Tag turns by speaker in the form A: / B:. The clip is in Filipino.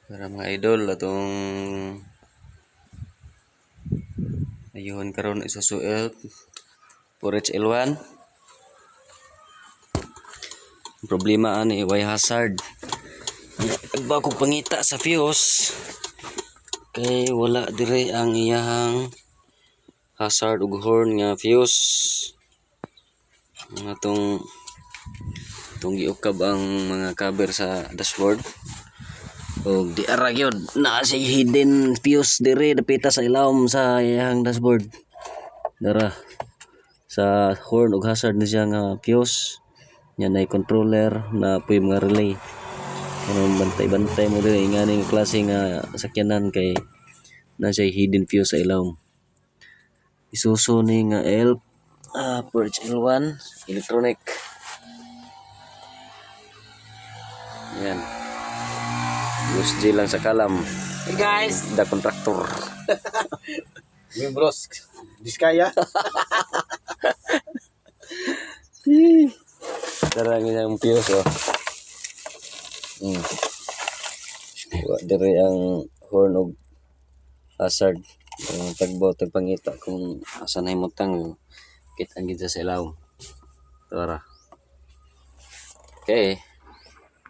A: Para mga idol atong ayuhon karon isusuot for HL1. Problema ani way hazard. Iba ko pangita sa fuse kay wala dire ang iyang hazard ug horn nga fuse. Ang atong giukab ang mga cover sa dashboard. Og di ara gyud naa say hidden fuse dire dapita sa ilawom sa iyang dashboard. Dara sa horn ug hazard ni siya nga fuse. Yan ay controller na puy mga relay. Ano bantay-bantay mo dire ingani nga klase nga sakyanan kay na siya hidden fuse sa ilawom. Isuzu ni nga Perch L1 electronic. Yan. USG lang sa kalam.
B: Hey guys,
A: Da kontraktor.
B: Miembros Diskaya.
A: Tara nga yung fuse oh. Wa dire ang horn og hazard. Tagpangita kung asa na himutang kita gid sa ilaw. Tara. Okay.